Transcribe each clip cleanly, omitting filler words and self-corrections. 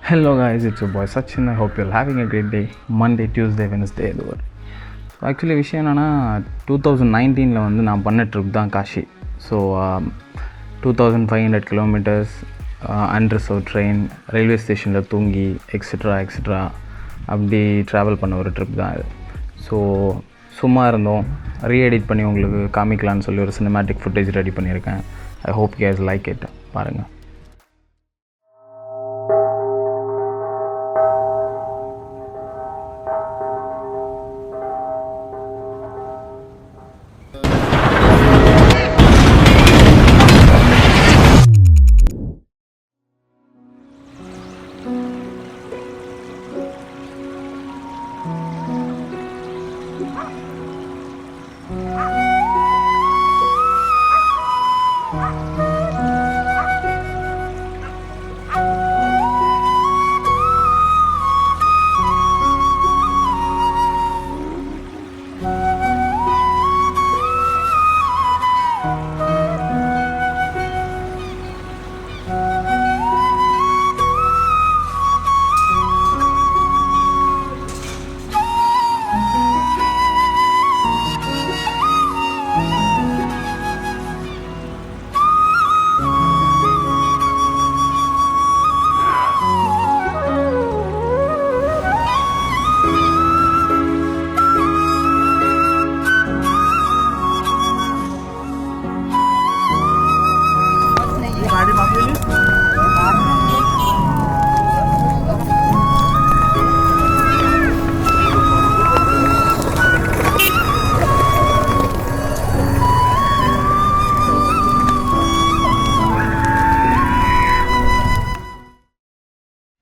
Hello guys, it's your boy Sachin. I hope you're having a great day. Monday, Tuesday, Wednesday இதுவர். So actually விஷயம் என்னென்னா 2019 வந்து நான் பண்ண ட்ரிப் தான் Kashi. So 2500 kilometres unreserved train, railway ஸ்டேஷனில் தூங்கி எக்ஸெட்ரா அப்படி ட்ராவல் பண்ண ஒரு ட்ரிப் தான் இது. ஸோ சும்மா இருந்தோம், ரீஎடிட் பண்ணி உங்களுக்கு காமிக்கலான்னு சொல்லி ஒரு சினிமேட்டிக் ஃபுட்டேஜ் ரெடி பண்ணியிருக்கேன். I hope you guys like it. பாருங்கள்.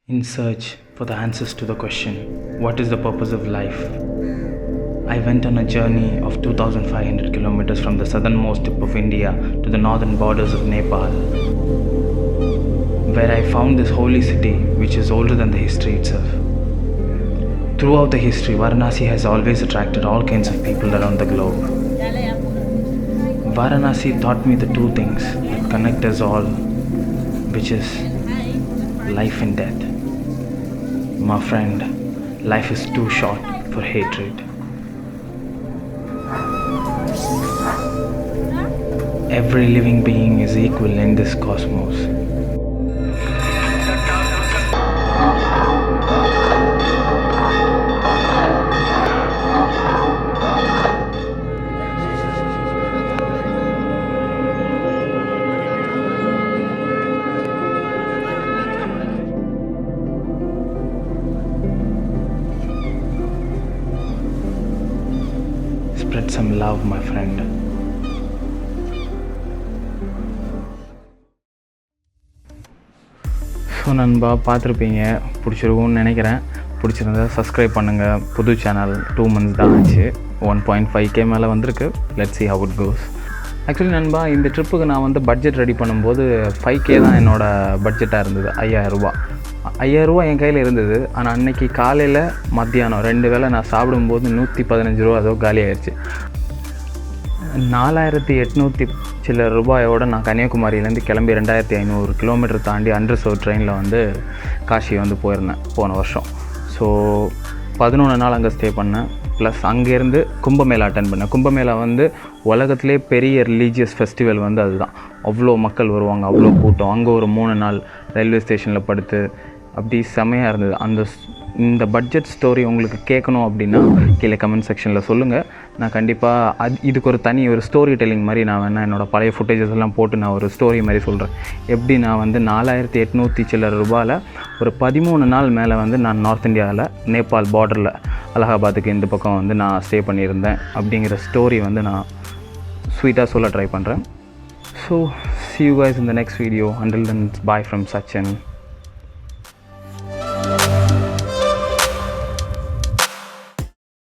In search for the answers to the question, what is the purpose of life? I went on a journey of 2500 kilometers from the southernmost tip of India to the northern borders of Nepal, where I found this holy city which is older than the history itself. Throughout the history, Varanasi has always attracted all kinds of people around the globe. Varanasi taught me the two things that connect us all, which is life and death. My friend, life is too short for hatred. Every living being is equal in this cosmos. Spread some love, my friend. So நண்பா, பார்த்துருப்பீங்க, பிடிச்சிருக்கும்னு நினைக்கிறேன். பிடிச்சிருந்தா subscribe பண்ணுங்கள். புது channel 2 months தான் ஆச்சு, 1.5K மேலே வந்திருக்கு. Let's see how it goes. Actually நண்பா, இந்த ட்ரிப்புக்கு நான் வந்து பட்ஜெட் ரெடி பண்ணும்போது 5K தான் என்னோடய பட்ஜெட்டாக இருந்தது. 5000 ரூபா என் கையில் இருந்தது. ஆனால் அன்றைக்கி காலையில் மத்தியானம் 2 வேளை நான் சாப்பிடும்போது 115 ரூபா அதோ காலி ஆயிடுச்சு. 4800 சில ரூபாயோடு நான் கன்னியாகுமரியிலேருந்து கிளம்பி 2500 கிலோமீட்டர் தாண்டி அன்ரிசர்வ் ட்ரெயினில் வந்து காஷி வந்து போயிருந்தேன் போன வருஷம். ஸோ 11 நாள் அங்கே ஸ்டே பண்ணேன். ப்ளஸ் அங்கேருந்து கும்பமேளா அட்டன் பண்ணேன். கும்பமேளா வந்து உலகத்திலே பெரிய ரிலீஜியஸ் ஃபெஸ்டிவல் வந்து அதுதான். அவ்வளோ மக்கள் வருவாங்க, அவ்வளோ கூட்டம். அங்கே ஒரு 3 நாள் ரயில்வே ஸ்டேஷனில் படுத்து அப்படி செமையாக இருந்தது. இந்த பட்ஜெட் ஸ்டோரி உங்களுக்கு கேட்கணும் அப்படின்னா கீழே கமெண்ட் செக்ஷனில் சொல்லுங்கள். நான் கண்டிப்பாக இதுக்கு ஒரு தனி ஒரு ஸ்டோரி டெல்லிங் மாதிரி நான் வேணால் என்னோடய பழைய ஃபுட்டேஜஸ் எல்லாம் போட்டு நான் ஒரு ஸ்டோரி மாதிரி சொல்கிறேன். எப்படி நான் வந்து 4800 சில்லற ரூபாயில் ஒரு 13 நாள் மேலே வந்து நான் நார்த் இந்தியாவில் நேபாள் பார்டரில் அலகாபாத்துக்கு இந்த பக்கம் வந்து நான் ஸ்டே பண்ணியிருந்தேன் அப்படிங்கிற ஸ்டோரி வந்து நான் ஸ்வீட்டாக சொல்ல ட்ரை பண்ணுறேன். So see you guys in the next video. Until then, bye from Sachin.